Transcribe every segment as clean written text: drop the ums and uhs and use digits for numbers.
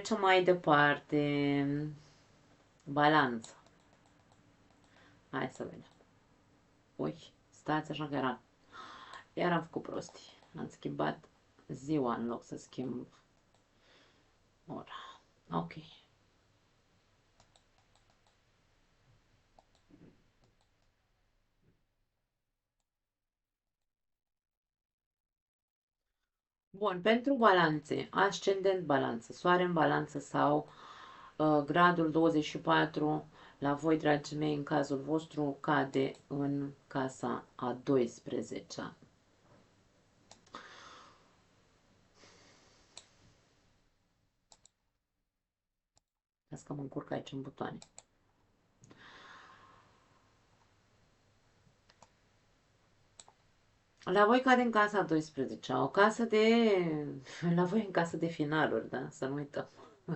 Trecem mai departe. Balanță. Hai să vedem. Ui, stați așa că era. Iar am făcut prostii. Am schimbat ziua în loc să schimb ora. Ok. Bun, pentru balanțe, ascendent balanță, soare în balanță sau gradul 24, la voi, dragii mei, în cazul vostru, cade în casa a 12-a. Las că mă încurc aici în butoane. La voi cade în casa 12, o casă de... La voi în casă de finaluri, da? Să nu uităm.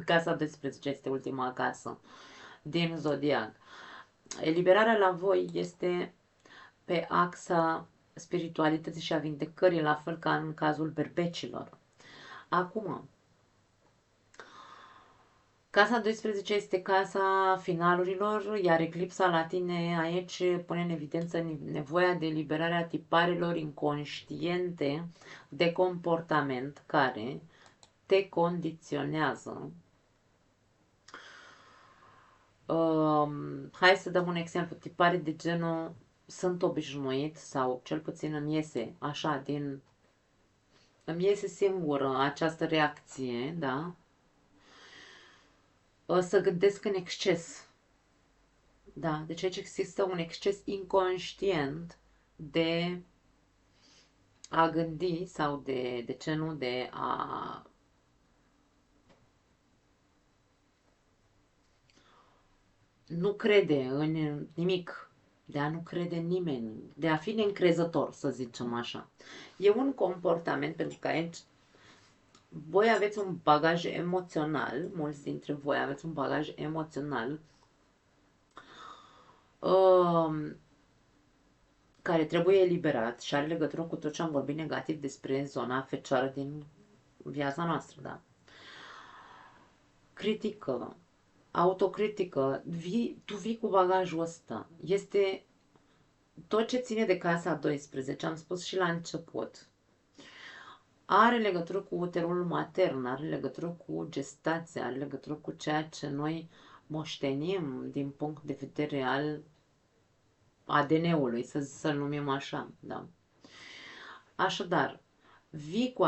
Casa 12 este ultima casă din zodiac. Eliberarea la voi este pe axa spiritualității și a vindecării, la fel ca în cazul berbecilor. Acum, casa 12 este casa finalurilor, iar eclipsa la tine aici pune în evidență nevoia de eliberare a tiparelor inconștiente de comportament care te condiționează. Hai să dăm un exemplu. Tipare de genul sunt obișnuit sau cel puțin îmi iese așa îmi iese singură această reacție, da? O să gândesc în exces. Da, deci aici există un exces inconștient de a gândi sau de ce nu, de a nu crede în nimic, de a nu crede în nimeni, de a fi neîncrezător, să zicem așa. E un comportament, pentru că aici voi aveți un bagaj emoțional, mulți dintre voi aveți un bagaj emoțional care trebuie eliberat și are legătură cu tot ce am vorbit negativ despre zona fecioară din viața noastră, da? Critică, autocritică, tu vii cu bagajul ăsta. Este tot ce ține de casa a 12, am spus și la început, are legătură cu uterul matern, are legătură cu gestația, are legătură cu ceea ce noi moștenim din punct de vedere al ADN-ului, să-l numim așa, da? Așadar, vii cu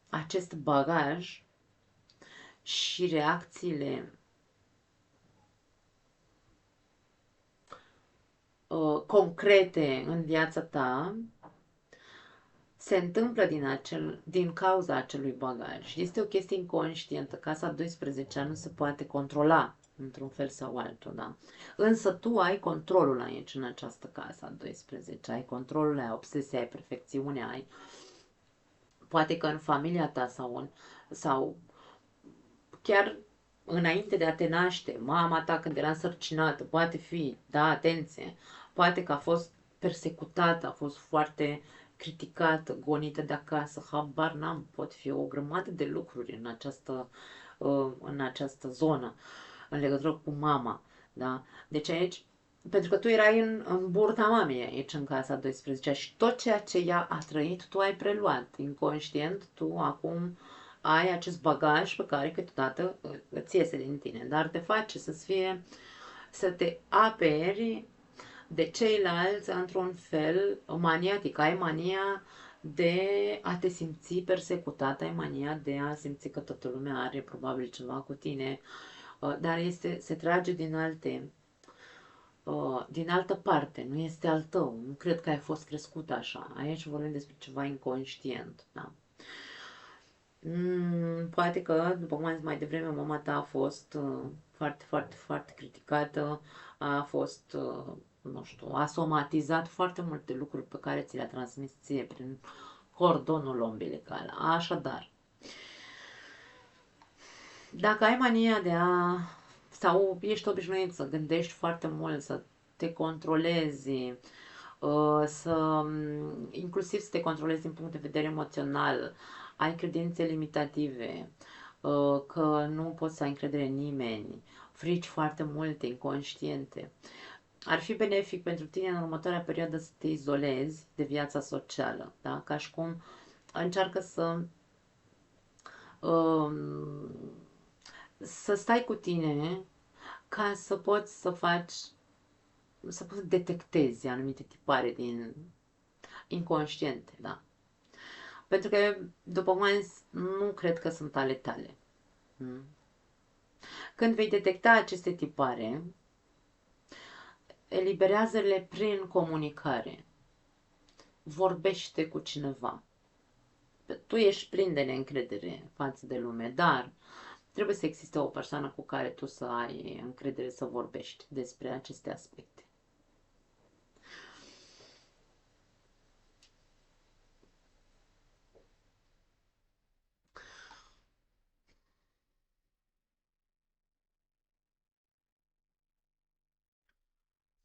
acest bagaj și reacțiile concrete în viața ta se întâmplă din cauza acelui bagaj. Este o chestie inconștientă. Casa 12 nu se poate controla într-un fel sau altul, da? Însă tu ai controlul aici, în această casă a 12. Ai controlul, ai obsesia, ai perfecțiunea, ai... Poate că în familia ta sau chiar înainte de a te naște, mama ta când era însărcinată, poate fi, da, atenție, poate că a fost persecutată, a fost foarte criticată, gonită de acasă, habar n-am, pot fi o grămadă de lucruri în această zonă, în legătură cu mama, da? Deci aici, pentru că tu erai în burta mamei aici, în casa 12 și tot ceea ce ea a trăit, tu ai preluat, inconștient, tu acum ai acest bagaj pe care câteodată îți iese din tine, dar te face să te aperi de ceilalți într-un fel maniatic. Ai mania de a te simți persecutat, ai mania de a simți că toată lumea are probabil ceva cu tine, dar se trage din altă parte, nu este al tău, nu cred că ai fost crescut așa. Aici vorbim despre ceva inconștient, da? Poate că, după cum am zis mai devreme, mama ta a fost foarte, foarte, foarte criticată, a fost, nu știu, a somatizat foarte multe lucruri pe care ți le-a transmis ție prin cordonul umbilical. Așadar, dacă ai mania sau ești obișnuit să gândești foarte mult, să te controlezi, inclusiv să te controlezi din punct de vedere emoțional, ai credințe limitative, că nu poți să ai încredere în nimeni, frici foarte multe, inconștiente. Ar fi benefic pentru tine în următoarea perioadă să te izolezi de viața socială, da? Ca și cum încearcă um, să stai cu tine ca să poți să faci, să poți să detectezi anumite tipare din inconștiente, da? Pentru că, după cum am zis, nu cred că sunt ale tale. Mm? Când vei detecta aceste tipare, eliberează-le prin comunicare. Vorbește cu cineva. Tu ești plin de neîncredere față de lume, dar trebuie să existe o persoană cu care tu să ai încredere să vorbești despre aceste aspecte.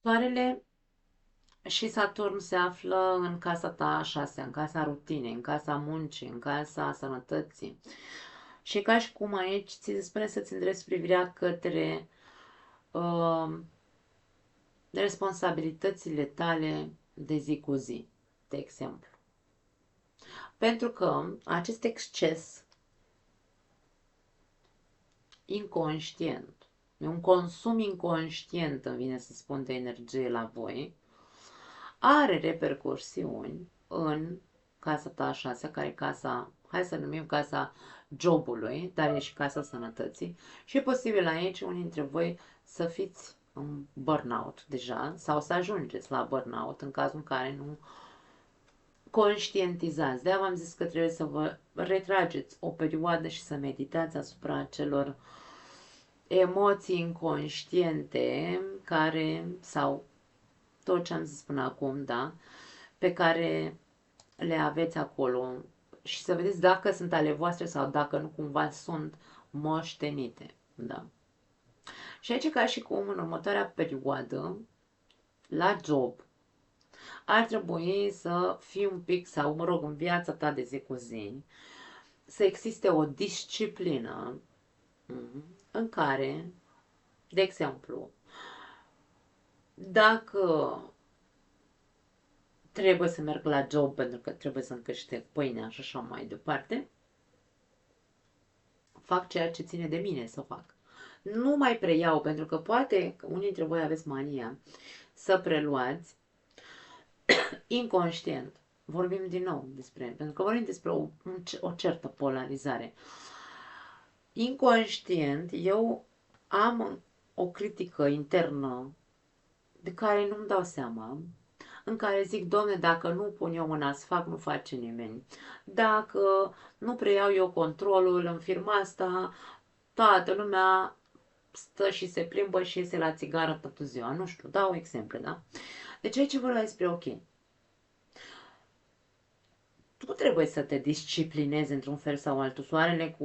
Soarele și Saturn se află în casa ta a șasea, în casa rutinei, în casa muncii, în casa sănătății. Și ca și cum aici ți se spune să-ți îndrepți privirea către uh, responsabilitățile tale de zi cu zi, de exemplu. Pentru că acest exces inconștient, un consum inconștient, îmi vine să spun, de energie la voi, are repercursiuni în casa ta a șasea, care e casa, hai să numim casa jobului, dar e și casa sănătății și e posibil aici unii dintre voi să fiți în burnout deja sau să ajungeți la burnout în cazul în care nu conștientizați. De-aia v-am zis că trebuie să vă retrageți o perioadă și să meditați asupra celor emoții inconștiente care, sau tot ce am zis până acum, da, pe care le aveți acolo și să vedeți dacă sunt ale voastre sau dacă nu cumva sunt moștenite, da. Și aici ca și cum în următoarea perioadă, la job, ar trebui să fii un pic, sau mă rog, în viața ta de zi cu zi, să existe o disciplină în care, de exemplu, dacă trebuie să merg la job pentru că trebuie să-mi câștig pâinea și așa mai departe, fac ceea ce ține de mine să fac. Nu mai preiau, pentru că poate unii dintre voi aveți mania să preluați inconștient. Vorbim din nou despre, pentru că vorbim despre o certă polarizare. Inconștient, eu am o critică internă de care nu-mi dau seama, în care zic, domne, dacă nu pun eu mâna să fac, nu face nimeni. Dacă nu preiau eu controlul în firma asta, toată lumea stă și se plimbă și iese la țigară toată ziua. Nu știu, dau exemple, da? Deci aici vorbim despre, ok, tu trebuie să te disciplinezi într-un fel sau altul. Soarele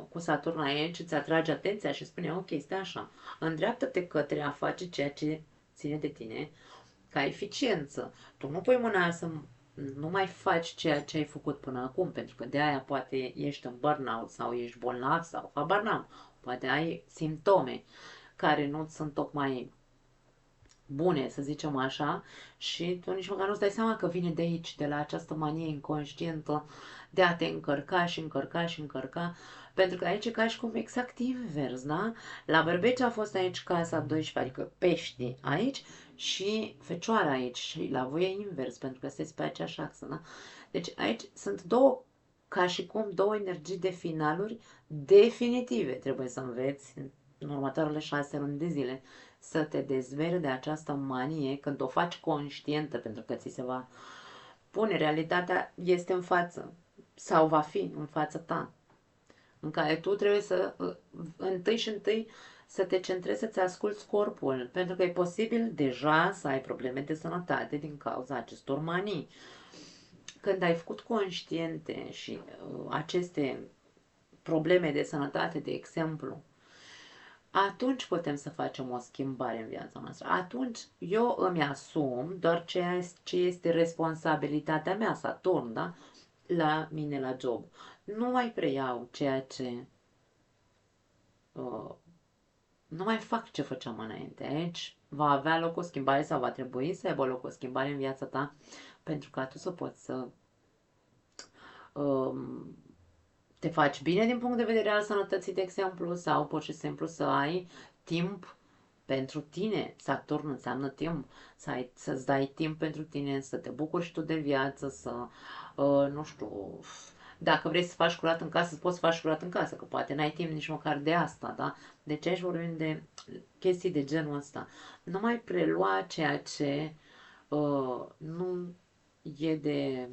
cu Saturn aici îți atrage atenția și spune, ok, stai așa, îndreaptă-te către a face ceea ce ține de tine ca eficiență. Tu nu pui mâna să nu mai faci ceea ce ai făcut până acum, pentru că de aia poate ești în burnout sau ești bolnav sau habar n-am. Poate ai simptome care nu sunt tocmai bune, să zicem așa, și tu nici măcar nu-ți dai seama că vine de aici, de la această manie inconștientă de a te încărca și încărca și încărca, pentru că aici e ca și cum exact invers, da? La bărbeci a fost aici casa 12, adică peștii aici și fecioara aici și la voi e invers, pentru că sunteți pe aceeași axă, da? Deci aici sunt două, ca și cum două energii de finaluri definitive, trebuie să înveți în următoarele 6 luni de zile să te dezveri de această manie când o faci conștientă, pentru că ți se va pune, realitatea este în față sau va fi în fața ta, în care tu trebuie să întâi și întâi să te centrezi să-ți asculți corpul, pentru că e posibil deja să ai probleme de sănătate din cauza acestor manii. Când ai făcut conștiente și aceste probleme de sănătate, de exemplu, atunci putem să facem o schimbare în viața noastră. Atunci eu îmi asum doar ceea ce este responsabilitatea mea, Saturn, da? La mine la job. Nu mai preiau ceea ce nu mai fac ce făceam înainte. Aici va avea loc o schimbare sau va trebui să aibă loc o schimbare în viața ta pentru ca tu să poți să um, te faci bine din punct de vedere al sănătății, de exemplu, sau pur și simplu să ai timp pentru tine. Saturn înseamnă timp, să-ți dai timp pentru tine, să te bucuri și tu de viață, să, nu știu, dacă vrei să faci curat în casă, să poți să faci curat în casă, că poate n-ai timp nici măcar de asta, da? Deci aici vorbim de chestii de genul ăsta. Nu mai prelua ceea ce nu e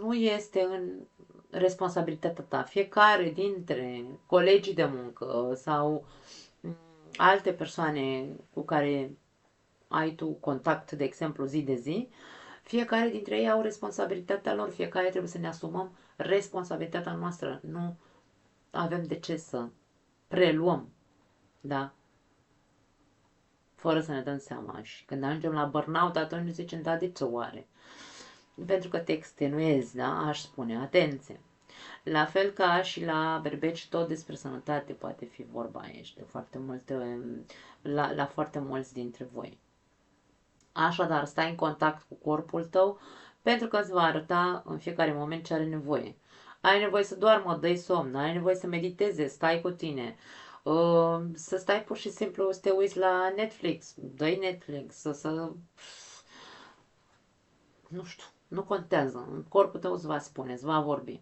nu este în responsabilitatea ta. Fiecare dintre colegii de muncă sau alte persoane cu care ai tu contact, de exemplu, zi de zi, fiecare dintre ei au responsabilitatea lor, fiecare trebuie să ne asumăm responsabilitatea noastră. Nu avem de ce să preluăm, da? Fără să ne dăm seama. Și când ajungem la burnout, atunci ne zicem, da, de ce oare? Pentru că te extenuezi, da? Aș spune, atenție. La fel ca și la berbeci, tot despre sănătate poate fi vorba aici, de foarte multe, la foarte mulți dintre voi. Așadar, stai în contact cu corpul tău pentru că îți va arăta în fiecare moment ce are nevoie. Ai nevoie să doarmă, dă-i somn, ai nevoie să mediteze, stai cu tine, să stai pur și simplu să te uiți la Netflix, dă-i Netflix, nu știu, nu contează, corpul tău îți va spune, îți va vorbi.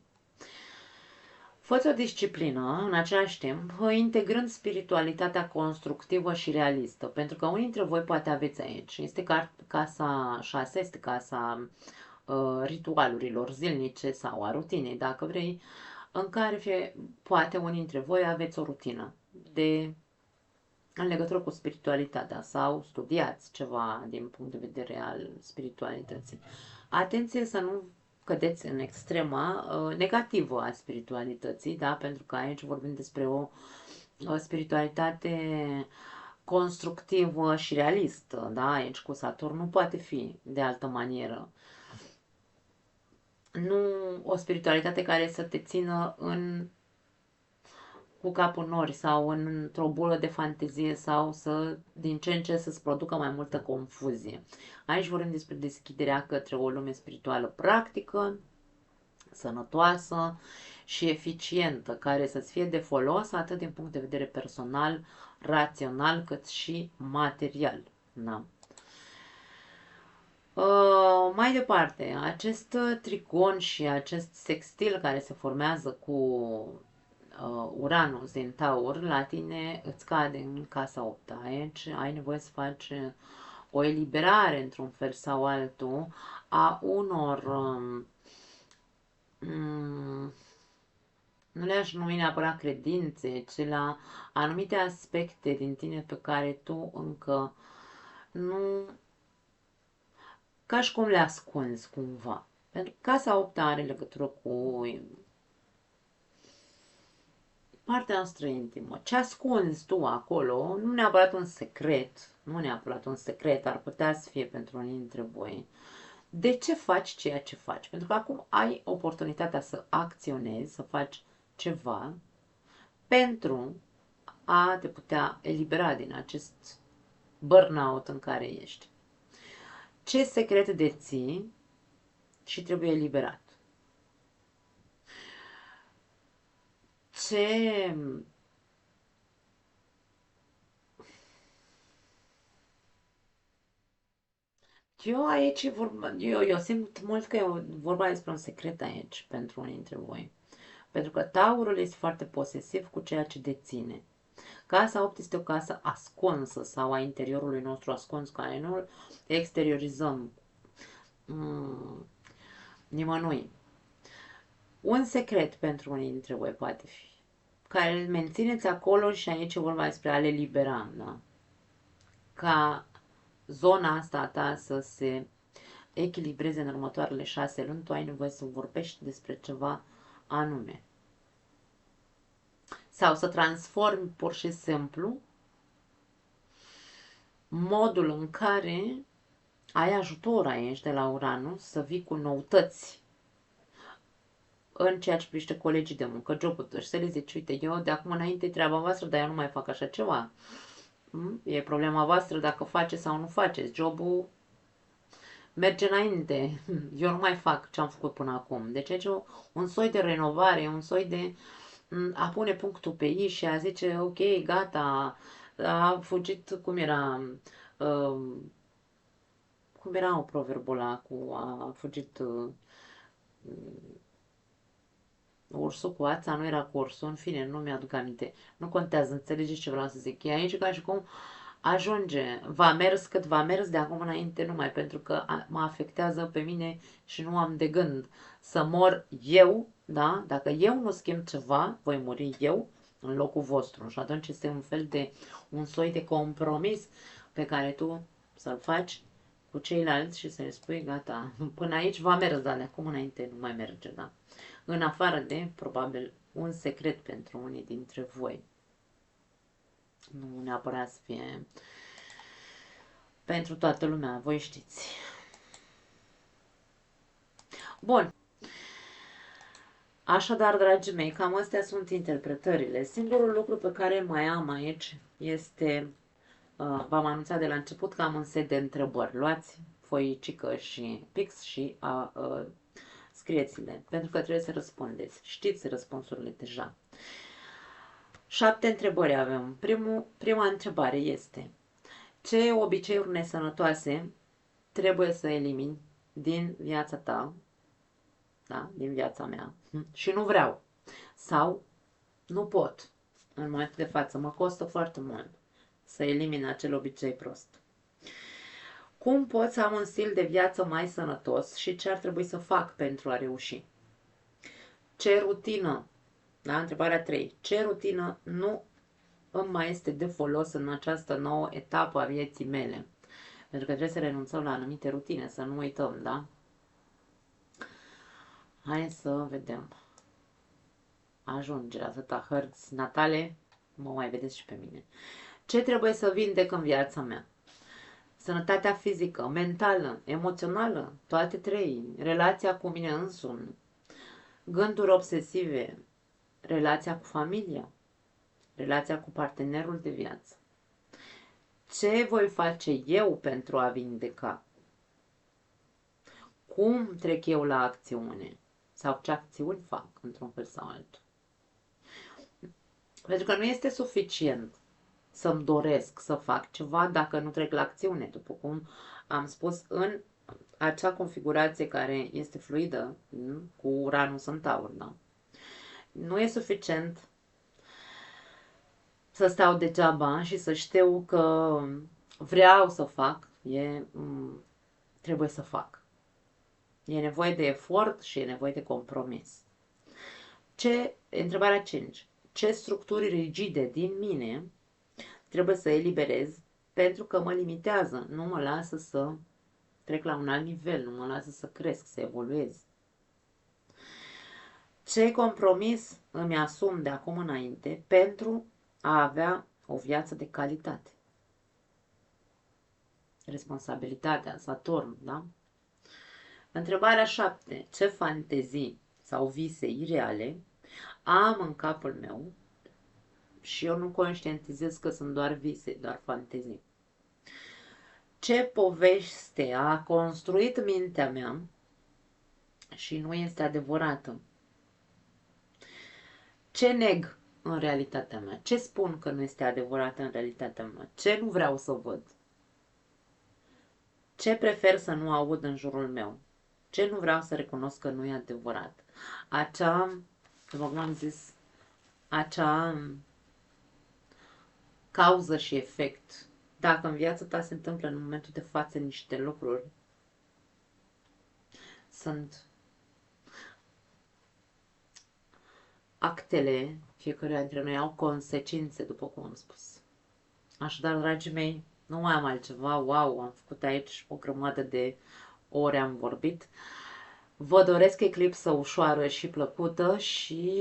Fă-ți o disciplină, în același timp, integrând spiritualitatea constructivă și realistă, pentru că unii dintre voi poate aveți aici. Este casa 6, este casa ritualurilor zilnice sau a rutinei, dacă vrei, în care poate unii dintre voi aveți o rutină în legătură cu spiritualitatea sau studiați ceva din punct de vedere al spiritualității. Atenție să nu cădeți în extrema negativă a spiritualității, da? Pentru că aici vorbim despre o spiritualitate constructivă și realistă, da? Aici cu Saturn nu poate fi de altă manieră. Nu o spiritualitate care să te țină cu capul nori sau într-o bulă de fantezie sau din ce în ce să-ți producă mai multă confuzie. Aici vorbim despre deschiderea către o lume spirituală practică, sănătoasă și eficientă, care să-ți fie de folos atât din punct de vedere personal, rațional, cât și material. Da? Mai departe, acest trigon și acest sextil care se formează cu Uranus din Taur, la tine îți cade în casa 8. Aici ai nevoie să faci o eliberare într-un fel sau altul a unor nu le-aș numi neapărat credințe, ci la anumite aspecte din tine pe care tu încă nu, ca și cum le ascunzi cumva. Pentru că casa 8 are legătură cu partea noastră intimă. Ce ascunzi tu acolo, nu neapărat un secret, nu neapărat un secret, ar putea să fie pentru unii dintre voi. De ce faci ceea ce faci? Pentru că acum ai oportunitatea să acționezi, să faci ceva pentru a te putea elibera din acest burnout în care ești. Ce secret deții și trebuie eliberat? Ce Eu aici eu simt mult că e vorba despre un secret aici pentru unii dintre voi. Pentru că taurul este foarte posesiv cu ceea ce deține. Casa 8 este o casă ascunsă sau a interiorului nostru ascuns, care nu exteriorizăm nimănui. Un secret pentru unii dintre voi poate fi, care îl mențineți acolo și aici e vorba despre a le libera, da? Ca zona asta a ta să se echilibreze în următoarele 6 luni, tu ai nevoie să vorbești despre ceva anume. Sau să transformi pur și simplu modul în care ai ajutor aici de la Uranus să vii cu noutăți în ceea ce privește colegii de muncă, jobul tău și să le zici, uite, eu de acum înainte e treaba voastră, dar eu nu mai fac așa ceva. E problema voastră dacă faceți sau nu faceți. Jobul merge înainte. Eu nu mai fac ce am făcut până acum. Deci aici un soi de renovare, un soi de a pune punctul pe i și a zice, ok, gata, a fugit, cum era o proverbul ăla cu a fugit ursul cu ața, nu era cu ursul, în fine, nu mi-aduc aminte. Nu contează, înțelegeți ce vreau să zic. E aici ca și cum ajunge, va mers cât va mers de acum înainte numai, pentru că mă afectează pe mine și nu am de gând să mor eu, da? Dacă eu nu schimb ceva, voi muri eu în locul vostru. Și atunci este un soi de compromis pe care tu să-l faci cu ceilalți și să le spui, gata, până aici va merge, dar de acum înainte nu mai merge, da? În afară de, probabil, un secret pentru unii dintre voi. Nu neapărat să fie pentru toată lumea, voi știți. Bun. Așadar, dragii mei, cam astea sunt interpretările. Singurul lucru pe care mai am aici este, v-am anunțat de la început că am un set de întrebări. Luați foicică și pix și scrieți-le, pentru că trebuie să răspundeți. Știți răspunsurile deja. 7 întrebări avem. Prima întrebare este: ce obiceiuri nesănătoase trebuie să elimini din viața ta, da? Din viața mea, și nu vreau sau nu pot în momentul de față, mă costă foarte mult să elimin acel obicei prost. Cum pot să am un stil de viață mai sănătos și ce ar trebui să fac pentru a reuși? Ce rutină, da? Întrebarea 3. Ce rutină nu îmi mai este de folos în această nouă etapă a vieții mele? Pentru că trebuie să renunțăm la anumite rutine, să nu uităm, da? Hai să vedem. Ajunge atâta hărți natale, mă mai vedeți și pe mine. Ce trebuie să vindec în viața mea? Sănătatea fizică, mentală, emoțională, toate trei. Relația cu mine însumi, gânduri obsesive, relația cu familia, relația cu partenerul de viață. Ce voi face eu pentru a vindeca? Cum trec eu la acțiune? Sau ce acțiuni fac, într-un fel sau altul? Pentru că nu este suficient să-mi doresc să fac ceva dacă nu trec la acțiune, după cum am spus în acea configurație care este fluidă cu Uranus în Taur, da? Nu e suficient să stau degeaba și să știu că vreau să fac, trebuie să fac. E nevoie de efort și e nevoie de compromis. Întrebarea 5. Ce structuri rigide din mine trebuie să eliberez pentru că mă limitează, nu mă lasă să trec la un alt nivel, nu mă lasă să cresc, să evoluez? Ce compromis îmi asum de acum înainte pentru a avea o viață de calitate? Responsabilitatea, Saturn, da? Întrebarea 7. Ce fantezii sau vise ireale am în capul meu și eu nu conștientizez că sunt doar vise, doar fantezii? Ce poveste a construit mintea mea și nu este adevărată? Ce neg în realitatea mea? Ce spun că nu este adevărată în realitatea mea? Ce nu vreau să văd? Ce prefer să nu aud în jurul meu? Ce nu vreau să recunosc că nu e adevărat? După cum am zis, acea cauză și efect. Dacă în viața ta se întâmplă în momentul de față niște lucruri, sunt actele fiecăruia dintre noi, au consecințe, după cum am spus. Așadar, dragii mei, nu mai am altceva. Wow, am făcut aici o grămadă de ore, am vorbit. Vă doresc eclipsă ușoară și plăcută și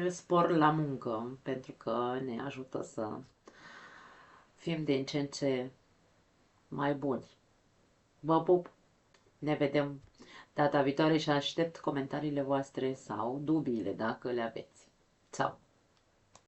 spor la muncă, pentru că ne ajută să fim din ce în ce mai buni. Vă pup! Ne vedem Data viitoare și aștept comentariile voastre sau dubiile dacă le aveți. Sau